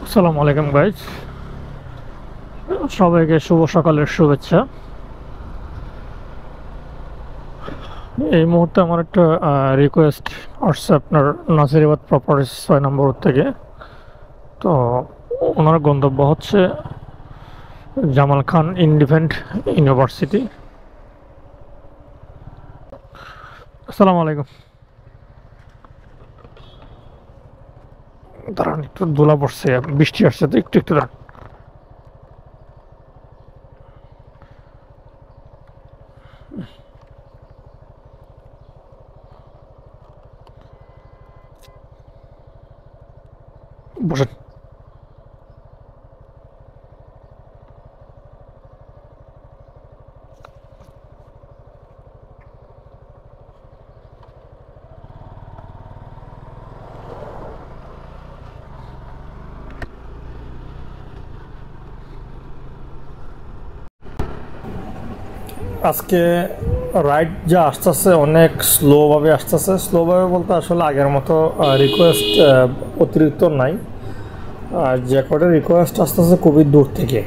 আসসালামু আলাইকুম গাইজ, সবাইকে শুভ সকালের শুভেচ্ছা। এই মুহূর্তে আমার একটা রিকোয়েস্ট আসছে আপনার নাসিরাবাদ প্রপার্টিস 6 নম্বর থেকে। তো ওনার গন্তব্য হচ্ছে জামাল খান ইন্ডিপেন্ডেন্ট ইউনিভার্সিটি। আসসালামু আলাইকুম। দাঁড়ান, একটু ধুলা পড়ছে, বৃষ্টি আসছে তো একটু একটু দাঁড়ান। বসেন। আজকে রাইড যা আসতেছে অনেক স্লোভাবে আসতেছে। স্লোভাবে বলতে আসলে আগের মতো রিকোয়েস্ট অতিরিক্ত নাই। আর যে কটা রিকোয়েস্ট আসতেছে খুবই দূর থেকে,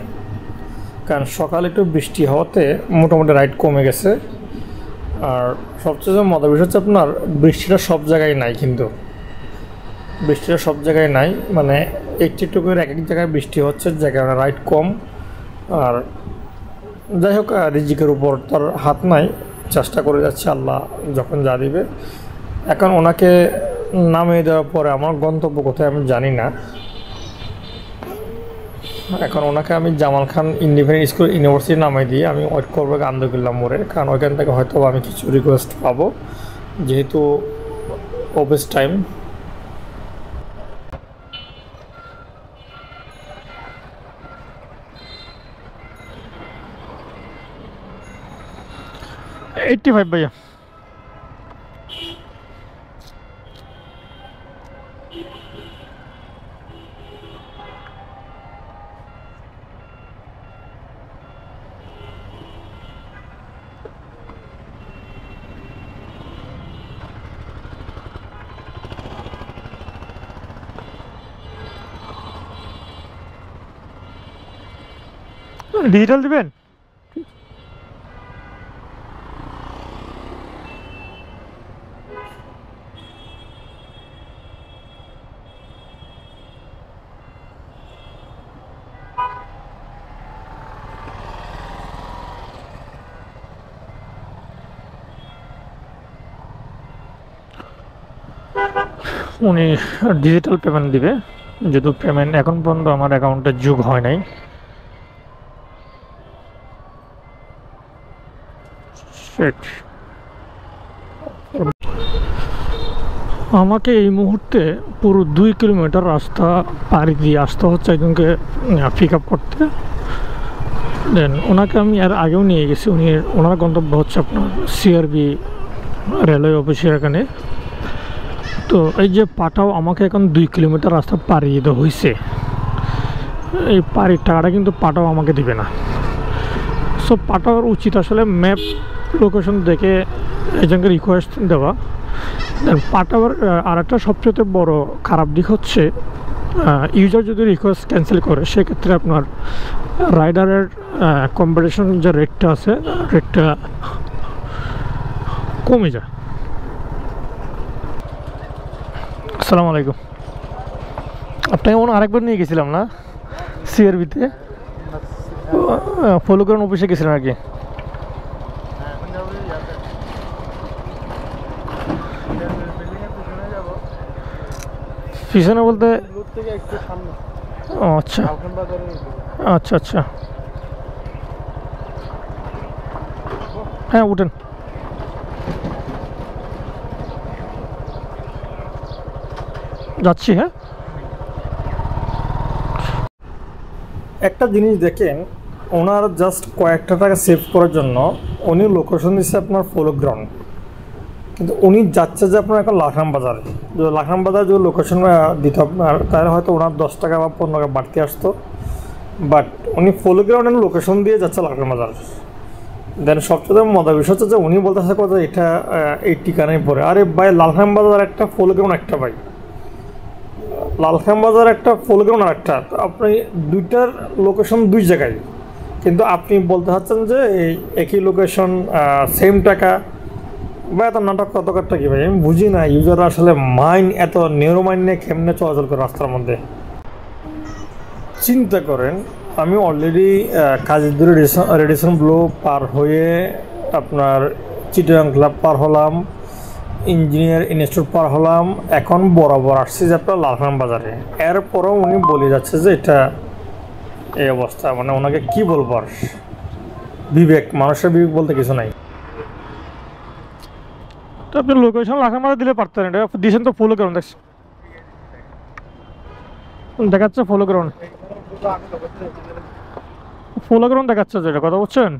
কারণ সকালে একটু বৃষ্টি হওয়াতে মোটামুটি রাইড কমে গেছে। আর সবচেয়ে মজার বিষয় হচ্ছে আপনার বৃষ্টিটা সব জায়গায় নাই, কিন্তু বৃষ্টিটা সব জায়গায় নাই, মানে একটু একটু করে এক এক জায়গায় বৃষ্টি হচ্ছে, যে কারণে রাইড কম। আর যাই হোক, রিজিকের উপর তার হাত নাই, চেষ্টা করে যাচ্ছে, আল্লাহ যখন যা দিবে। এখন ওনাকে নামিয়ে দেওয়ার পরে আমার গন্তব্য কোথায় আমি জানি না। এখন ওনাকে আমি Jamal Khan independent school university নামাই দিয়ে আমি ওয়েট করবো আন্দরকিল্লা মোড়ে, কারণ ওইখান থেকে হয়তো আমি কিছু রিকোয়েস্ট পাবো, যেহেতু অফিস টাইম। এইটটি ফাইভ ভাইয়া। ডিজিটাল দিবেন? উনি ডিজিটাল পেমেন্ট দিবে, যেহেতু পেমেন্ট এখন পর্যন্ত আমার অ্যাকাউন্টে যোগ হয় নাই। আমাকে এই মুহূর্তে পুরো 2 কিলোমিটার রাস্তা পাড়ি দিয়ে আসতে হচ্ছে একজনকে পিক আপ করতে। দেন ওনাকে আমি আর আগেও নিয়ে গেছি। ওনার গন্তব্য হচ্ছে আপনার সিআরবি রেলওয়ে অফিসের এখানে। তো এই যে পাটাও আমাকে এখন 2 কিলোমিটার রাস্তা পাড়ি দিতে হয়েছে, এই পাড়ির টাকাটা কিন্তু পাটাও আমাকে দিবে না। সো পাটাওয়ার উচিত আসলে ম্যাপ লোকেশন দেখে একজনকে রিকোয়েস্ট দেওয়া। দেন পাটাওয়ার আর একটা সবচেয়ে বড় খারাপ দিক হচ্ছে, ইউজার যদি রিকোয়েস্ট ক্যান্সেল করে সেক্ষেত্রে আপনার রাইডারের কম্পিটিশন যে রেটটা আছে, রেটটা কমে যায়। আসসালামু আলাইকুম। আপনাকে মনে আরেকবার নিয়ে গেছিলাম না সিআরবিতে, ফলোগ্রাউন্ড অফিসে গেছিলেন আর কি। পিছনে বলতে? ও আচ্ছা আচ্ছা আচ্ছা, হ্যাঁ উঠেন। যাচ্ছি, হ্যাঁ। একটা জিনিস দেখেন, ওনার জাস্ট কয়েকটা টাকা সেভ করার জন্য উনি লোকেশন দিচ্ছে আপনার ফলোগ্রাউন্ড, কিন্তু উনি যাচ্ছে যে আপনার এখন লাখাম বাজারে। লাখাম বাজার যদি লোকেশন দিত আপনার, তাহলে হয়তো ওনার 10 টাকা বা 15 টাকা বাড়তি আসতো। বাট উনি ফলোগ্রাউন্ড লোকেশন দিয়ে যাচ্ছে লাখাম বাজার। দেন সবচেয়ে মজার বিষয় হচ্ছে যে উনি বলতেছে কথা এটা এই ঠিকানায় পড়ে। আরে ভাই, লালখান বাজার একটা, ফলোগ্রাউন্ড একটা ভাই। লালখান বাজার একটা, ফলগ্রাউন্ড আর একটা, তো আপনি দুইটার লোকেশন দুই জায়গায়, কিন্তু আপনি বলতে চাচ্ছেন যে এই একই লোকেশন, সেম টাকা, বা এত নাটক কত কাটটা কি ভাই? আমি বুঝি না ইউজাররা আসলে মাইন্ড, এত নেরো মাইন্ড নিয়ে কেমনে চলাচল করে রাস্তার মধ্যে। চিন্তা করেন, আমি অলরেডি কাজীদুর রেডিসন ব্লু পার হয়ে আপনার চিটাগাং ক্লাব পার হলাম, ইঞ্জিনিয়ার ইনস্টিটিউট পার হলাম, এখন বরাবর আসছি যে আপনার লালখান বাজারে। এরপরও উনি বলে যাচ্ছে যে এটা এই অবস্থা, মানে ওনাকে কি বলবো আর, বিবেক, মানুষের বিবেক বলতে কিছু নাই। তো আপনি লোকেশন লালখান বাজার দিলে পারতেন, এটা দিয়েছেন তো ফলো গ্রাউন্ড, দেখছি দেখাচ্ছে ফলো গ্রাউন্ড, ফলো গ্রাউন্ড দেখাচ্ছে, যেটা কথা বলছেন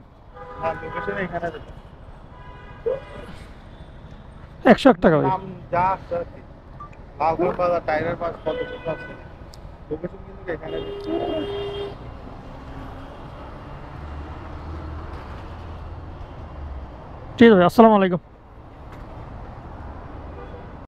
101 টাকা ভাই। ঠিক আছে ভাই, আসসালামু আলাইকুম।